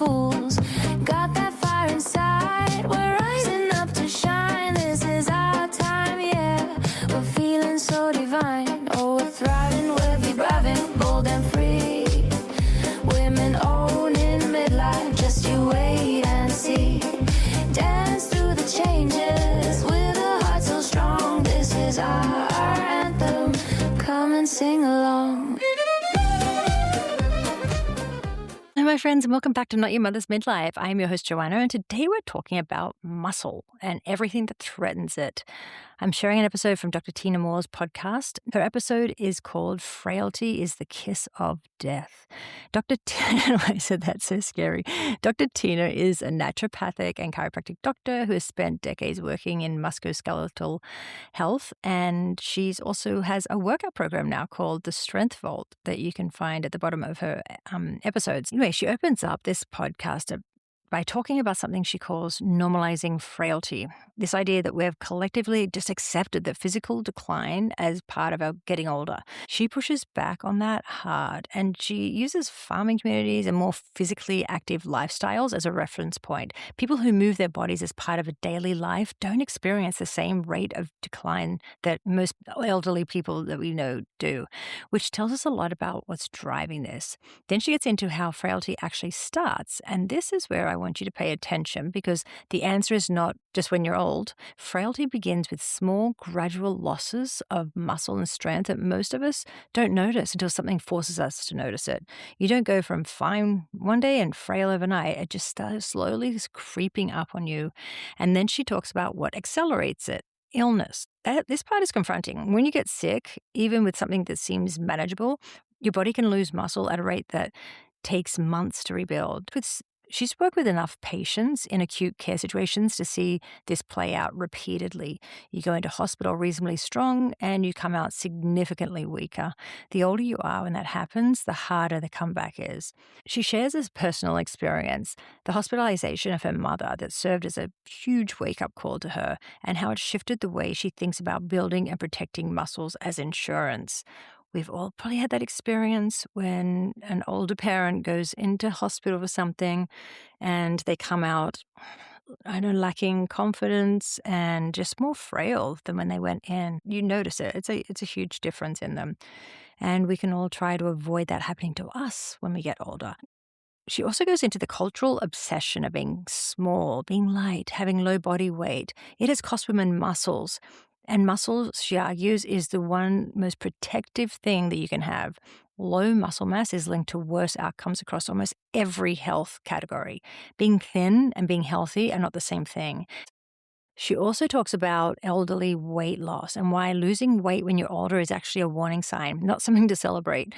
fools. Got that fire inside, we're rising up to shine. This is our time, yeah, we're feeling so divine. Oh, we're thriving, we'll be thriving, bold and free. Women owning midlife, just you wait and see. Dance through the changes with a heart so strong. This is our anthem, come and sing along. Hello, my friends, and welcome back to Not Your Mother's Midlife. I am your host, Johanna, and today we're talking about muscle and everything that threatens it. I'm sharing an episode from Dr. Tyna Moore's podcast. Her episode is called Frailty is the Kiss of Death. Dr. Tyna, I said that's so scary. Dr. Tyna is a naturopathic and chiropractic doctor who has spent decades working in musculoskeletal health, and she's also has a workout program now called the Strength Vault that you can find at the bottom of her episodes. Anyway, she opens up this podcast by talking about something she calls normalizing frailty, this idea that we've collectively just accepted the physical decline as part of our getting older. She pushes back on that hard, and she uses farming communities and more physically active lifestyles as a reference point. People who move their bodies as part of a daily life don't experience the same rate of decline that most elderly people that we know do, which tells us a lot about what's driving this. Then she gets into how frailty actually starts, and this is where I want you to pay attention, because the answer is not just when you're old. Frailty begins with small, gradual losses of muscle and strength that most of us don't notice until something forces us to notice it. You don't go from fine one day and frail overnight. It just starts slowly creeping up on you. And then she talks about what accelerates it. Illness. This part is confronting. When you get sick, even with something that seems manageable, your body can lose muscle at a rate that takes months to rebuild. She's worked with enough patients in acute care situations to see this play out repeatedly. You go into hospital reasonably strong and you come out significantly weaker. The older you are when that happens, the harder the comeback is. She shares this personal experience, the hospitalization of her mother that served as a huge wake-up call to her, and how it shifted the way she thinks about building and protecting muscles as insurance. We've all probably had that experience when an older parent goes into hospital for something and they come out, lacking confidence and just more frail than when they went in. You notice it. It's a huge difference in them. And we can all try to avoid that happening to us when we get older. She also goes into the cultural obsession of being small, being light, having low body weight. It has cost women muscles. And muscle, she argues, is the one most protective thing that you can have. Low muscle mass is linked to worse outcomes across almost every health category. Being thin and being healthy are not the same thing. She also talks about elderly weight loss and why losing weight when you're older is actually a warning sign, not something to celebrate.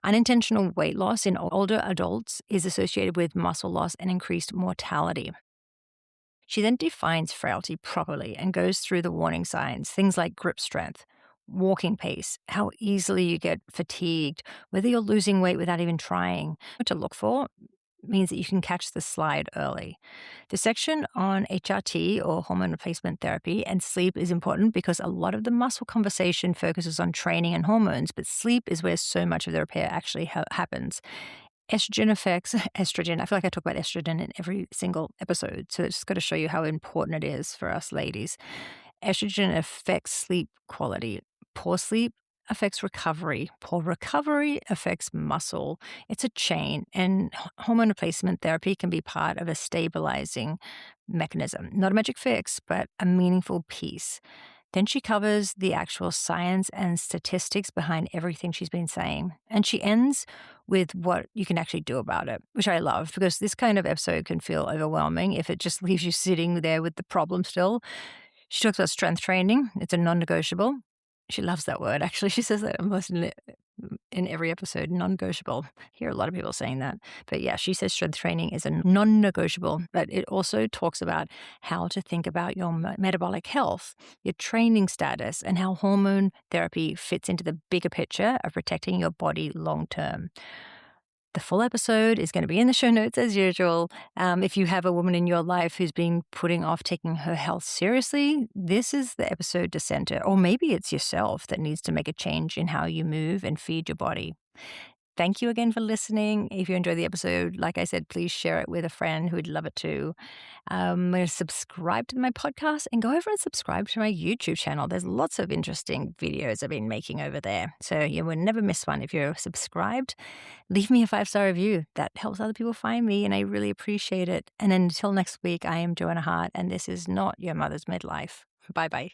Unintentional weight loss in older adults is associated with muscle loss and increased mortality. She then defines frailty properly and goes through the warning signs, things like grip strength, walking pace, how easily you get fatigued, whether you're losing weight without even trying. What to look for means that you can catch the slide early. The section on HRT, or hormone replacement therapy, and sleep is important because a lot of the muscle conversation focuses on training and hormones, but sleep is where so much of the repair actually happens. Estrogen affects estrogen. I feel like I talk about estrogen in every single episode, so it's just got to show you how important it is for us ladies. Estrogen affects sleep quality. Poor sleep affects recovery. Poor recovery affects muscle. It's a chain, and hormone replacement therapy can be part of a stabilizing mechanism. Not a magic fix, but a meaningful piece. Then she covers the actual science and statistics behind everything she's been saying. And she ends with what you can actually do about it, which I love, because this kind of episode can feel overwhelming if it just leaves you sitting there with the problem still. She talks about strength training. It's a non-negotiable. She loves that word, actually. She says that almost in every episode, non-negotiable. I hear a lot of people saying that. But yeah, she says strength training is a non-negotiable. But it also talks about how to think about your metabolic health, your training status, and how hormone therapy fits into the bigger picture of protecting your body long-term. The full episode is going to be in the show notes as usual. If you have a woman in your life who's been putting off taking her health seriously, this is the episode to center. Or maybe it's yourself that needs to make a change in how you move and feed your body. Thank you again for listening. If you enjoyed the episode, like I said, please share it with a friend who'd love it too. Subscribe to my podcast and go over and subscribe to my YouTube channel. There's lots of interesting videos I've been making over there. So you will never miss one if you're subscribed. Leave me a 5-star review. That helps other people find me, and I really appreciate it. And until next week, I am Johanna, and this is Not Your Mother's Midlife. Bye-bye.